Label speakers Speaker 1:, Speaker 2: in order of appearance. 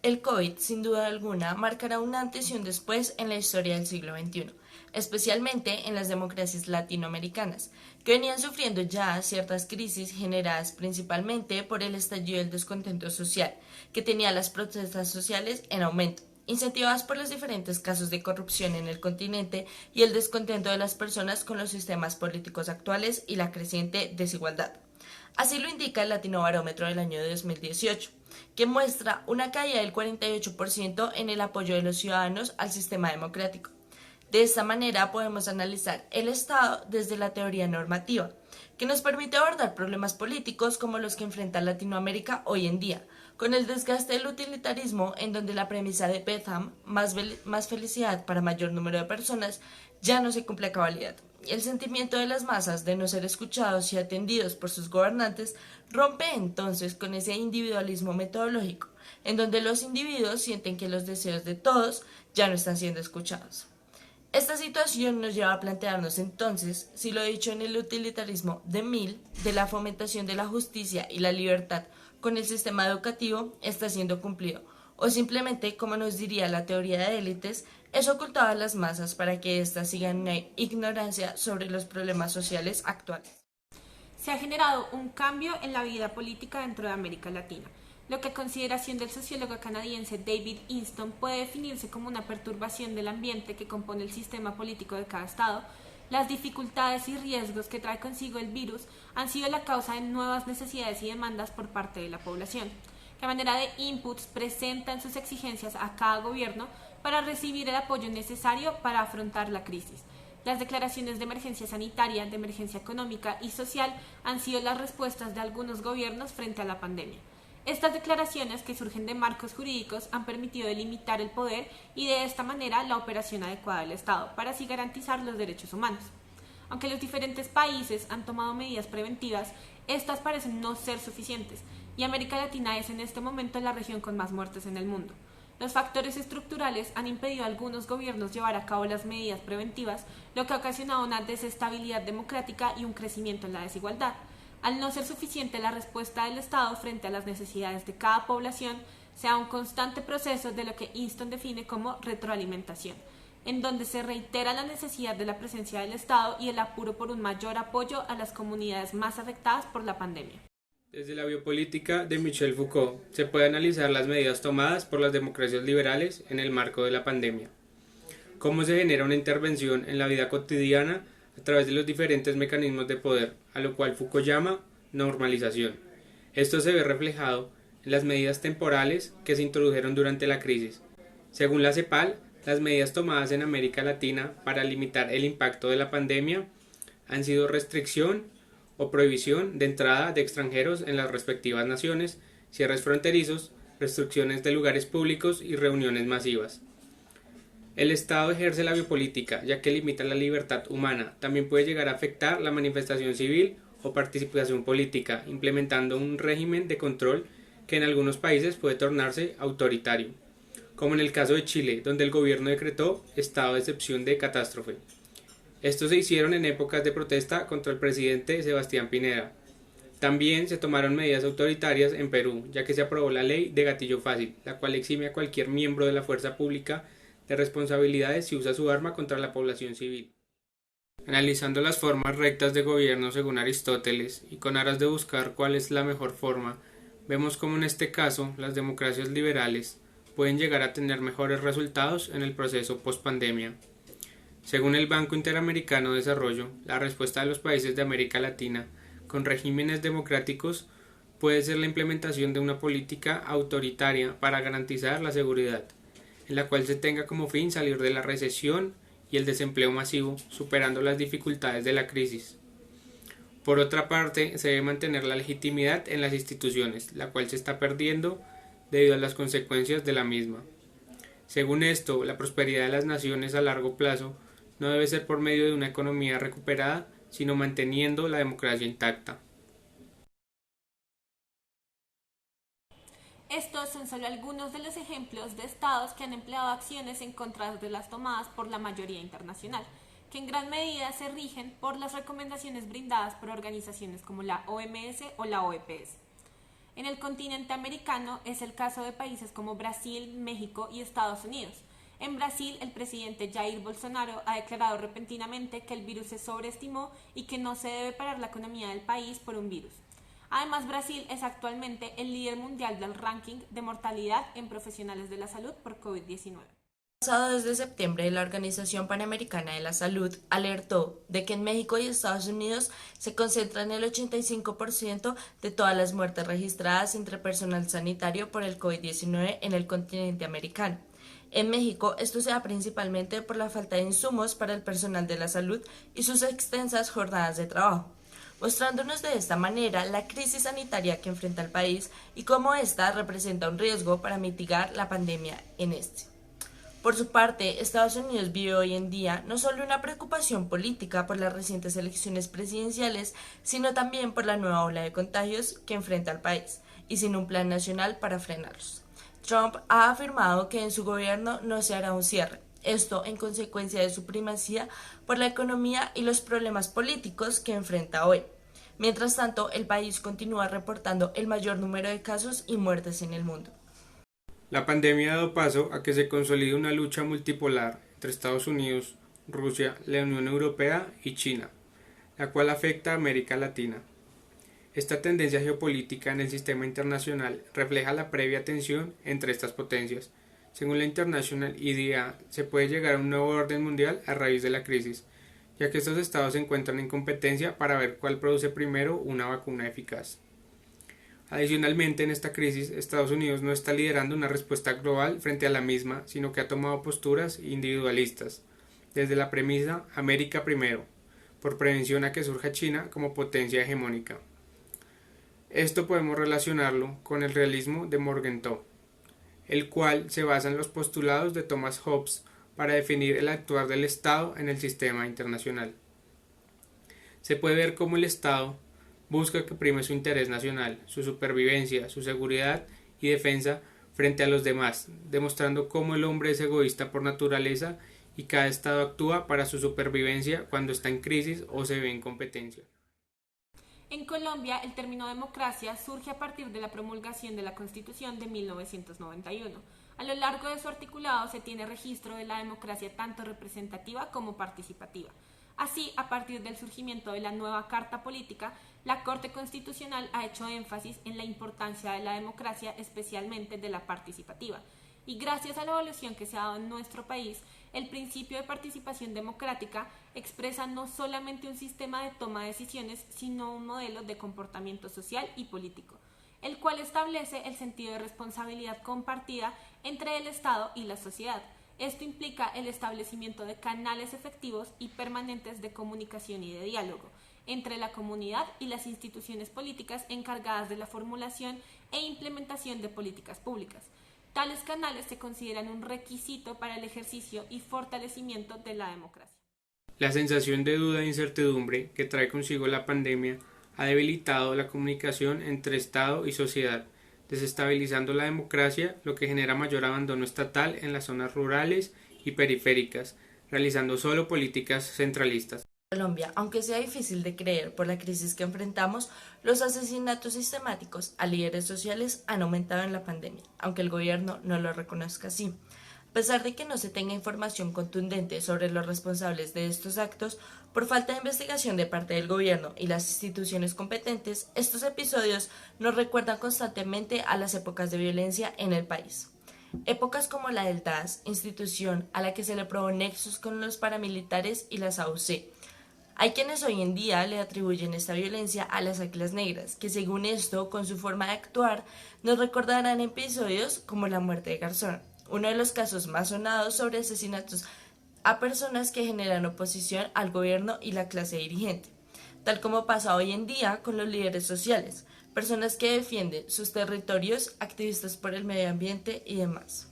Speaker 1: El COVID, sin duda alguna, marcará un antes y un después en la historia del siglo XXI, especialmente en las democracias latinoamericanas, que venían sufriendo ya ciertas crisis generadas principalmente por el estallido del descontento social, que tenía las protestas sociales en aumento, incentivadas por los diferentes casos de corrupción en el continente y el descontento de las personas con los sistemas políticos actuales y la creciente desigualdad. Así lo indica el Latinobarómetro del año 2018, que muestra una caída del 48% en el apoyo de los ciudadanos al sistema democrático. De esta manera podemos analizar el Estado desde la teoría normativa, que nos permite abordar problemas políticos como los que enfrenta Latinoamérica hoy en día, con el desgaste del utilitarismo en donde la premisa de Betham, más felicidad para mayor número de personas, ya no se cumple a cabalidad. Y el sentimiento de las masas de no ser escuchados y atendidos por sus gobernantes rompe entonces con ese individualismo metodológico, en donde los individuos sienten que los deseos de todos ya no están siendo escuchados. Esta situación nos lleva a plantearnos entonces si lo dicho en el utilitarismo de Mill, de la fomentación de la justicia y la libertad con el sistema educativo, está siendo cumplido, o simplemente, como nos diría la teoría de élites, es ocultado a las masas para que éstas sigan en ignorancia sobre los problemas sociales actuales.
Speaker 2: Se ha generado un cambio en la vida política dentro de América Latina, lo que a consideración del sociólogo canadiense David Easton puede definirse como una perturbación del ambiente que compone el sistema político de cada estado. Las dificultades y riesgos que trae consigo el virus han sido la causa de nuevas necesidades y demandas por parte de la población, que a manera de inputs presentan sus exigencias a cada gobierno para recibir el apoyo necesario para afrontar la crisis. Las declaraciones de emergencia sanitaria, de emergencia económica y social han sido las respuestas de algunos gobiernos frente a la pandemia. Estas declaraciones, que surgen de marcos jurídicos, han permitido delimitar el poder y de esta manera la operación adecuada del Estado para así garantizar los derechos humanos. Aunque los diferentes países han tomado medidas preventivas, estas parecen no ser suficientes y América Latina es en este momento la región con más muertes en el mundo. Los factores estructurales han impedido a algunos gobiernos llevar a cabo las medidas preventivas, lo que ha ocasionado una desestabilidad democrática y un crecimiento en la desigualdad. Al no ser suficiente la respuesta del Estado frente a las necesidades de cada población, se da un constante proceso de lo que Easton define como retroalimentación, en donde se reitera la necesidad de la presencia del Estado y el apuro por un mayor apoyo a las comunidades más afectadas por la pandemia.
Speaker 3: Desde la biopolítica de Michel Foucault se puede analizar las medidas tomadas por las democracias liberales en el marco de la pandemia. Cómo se genera una intervención en la vida cotidiana a través de los diferentes mecanismos de poder, a lo cual Foucault llama normalización. Esto se ve reflejado en las medidas temporales que se introdujeron durante la crisis. Según la CEPAL, las medidas tomadas en América Latina para limitar el impacto de la pandemia han sido restricción o prohibición de entrada de extranjeros en las respectivas naciones, cierres fronterizos, restricciones de lugares públicos y reuniones masivas. El Estado ejerce la biopolítica, ya que limita la libertad humana. También puede llegar a afectar la manifestación civil o participación política, implementando un régimen de control que en algunos países puede tornarse autoritario, como en el caso de Chile, donde el gobierno decretó estado de excepción de catástrofe. Estos se hicieron en épocas de protesta contra el presidente Sebastián Pinera. También se tomaron medidas autoritarias en Perú, ya que se aprobó la ley de gatillo fácil, la cual exime a cualquier miembro de la fuerza pública de responsabilidades si usa su arma contra la población civil. Analizando las formas rectas de gobierno según Aristóteles y con aras de buscar cuál es la mejor forma, vemos cómo en este caso las democracias liberales pueden llegar a tener mejores resultados en el proceso post-pandemia. Según el Banco Interamericano de Desarrollo, la respuesta de los países de América Latina con regímenes democráticos puede ser la implementación de una política autoritaria para garantizar la seguridad, en la cual se tenga como fin salir de la recesión y el desempleo masivo, superando las dificultades de la crisis. Por otra parte, se debe mantener la legitimidad en las instituciones, la cual se está perdiendo debido a las consecuencias de la misma. Según esto, la prosperidad de las naciones a largo plazo no debe ser por medio de una economía recuperada, sino manteniendo la democracia intacta.
Speaker 2: Estos son solo algunos de los ejemplos de estados que han empleado acciones en contra de las tomadas por la mayoría internacional, que en gran medida se rigen por las recomendaciones brindadas por organizaciones como la OMS o la OEPS. En el continente americano es el caso de países como Brasil, México y Estados Unidos. En Brasil, el presidente Jair Bolsonaro ha declarado repentinamente que el virus se sobreestimó y que no se debe parar la economía del país por un virus. Además, Brasil es actualmente el líder mundial del ranking de mortalidad en profesionales de la salud por COVID-19.
Speaker 1: Pasado desde septiembre, la Organización Panamericana de la Salud alertó de que en México y Estados Unidos se concentran el 85% de todas las muertes registradas entre personal sanitario por el COVID-19 en el continente americano. En México, esto se da principalmente por la falta de insumos para el personal de la salud y sus extensas jornadas de trabajo, mostrándonos de esta manera la crisis sanitaria que enfrenta el país y cómo ésta representa un riesgo para mitigar la pandemia en este. Por su parte, Estados Unidos vive hoy en día no solo una preocupación política por las recientes elecciones presidenciales, sino también por la nueva ola de contagios que enfrenta el país, y sin un plan nacional para frenarlos. Trump ha afirmado que en su gobierno no se hará un cierre, esto en consecuencia de su primacía por la economía y los problemas políticos que enfrenta hoy. Mientras tanto, el país continúa reportando el mayor número de casos y muertes en el mundo.
Speaker 3: La pandemia ha dado paso a que se consolide una lucha multipolar entre Estados Unidos, Rusia, la Unión Europea y China, la cual afecta a América Latina. Esta tendencia geopolítica en el sistema internacional refleja la previa tensión entre estas potencias. Según la International IDEA, se puede llegar a un nuevo orden mundial a raíz de la crisis, ya que estos estados se encuentran en competencia para ver cuál produce primero una vacuna eficaz. Adicionalmente, en esta crisis, Estados Unidos no está liderando una respuesta global frente a la misma, sino que ha tomado posturas individualistas, desde la premisa América primero, por prevención a que surja China como potencia hegemónica. Esto podemos relacionarlo con el realismo de Morgenthau, el cual se basa en los postulados de Thomas Hobbes para definir el actuar del Estado en el sistema internacional. Se puede ver cómo el Estado busca que prime su interés nacional, su supervivencia, su seguridad y defensa frente a los demás, demostrando cómo el hombre es egoísta por naturaleza y cada Estado actúa para su supervivencia cuando está en crisis o se ve en competencia.
Speaker 2: En Colombia, el término democracia surge a partir de la promulgación de la Constitución de 1991. A lo largo de su articulado se tiene registro de la democracia tanto representativa como participativa. Así, a partir del surgimiento de la nueva Carta Política, la Corte Constitucional ha hecho énfasis en la importancia de la democracia, especialmente de la participativa. Y gracias a la evolución que se ha dado en nuestro país, el principio de participación democrática expresa no solamente un sistema de toma de decisiones, sino un modelo de comportamiento social y político, el cual establece el sentido de responsabilidad compartida entre el Estado y la sociedad. Esto implica el establecimiento de canales efectivos y permanentes de comunicación y de diálogo entre la comunidad y las instituciones políticas encargadas de la formulación e implementación de políticas públicas. Tales canales se consideran un requisito para el ejercicio y fortalecimiento de la democracia.
Speaker 3: La sensación de duda e incertidumbre que trae consigo la pandemia ha debilitado la comunicación entre Estado y sociedad, desestabilizando la democracia, lo que genera mayor abandono estatal en las zonas rurales y periféricas, realizando solo políticas centralistas.
Speaker 1: Colombia, aunque sea difícil de creer por la crisis que enfrentamos, los asesinatos sistemáticos a líderes sociales han aumentado en la pandemia, aunque el gobierno no lo reconozca así. A pesar de que no se tenga información contundente sobre los responsables de estos actos, por falta de investigación de parte del gobierno y las instituciones competentes, estos episodios nos recuerdan constantemente a las épocas de violencia en el país. Épocas como la del DAS, institución a la que se le probó nexos con los paramilitares y las AUC. Hay quienes hoy en día le atribuyen esta violencia a las águilas negras, que según esto, con su forma de actuar, nos recordarán episodios como la muerte de Garzón, uno de los casos más sonados sobre asesinatos a personas que generan oposición al gobierno y la clase dirigente, tal como pasa hoy en día con los líderes sociales, personas que defienden sus territorios, activistas por el medio ambiente y demás.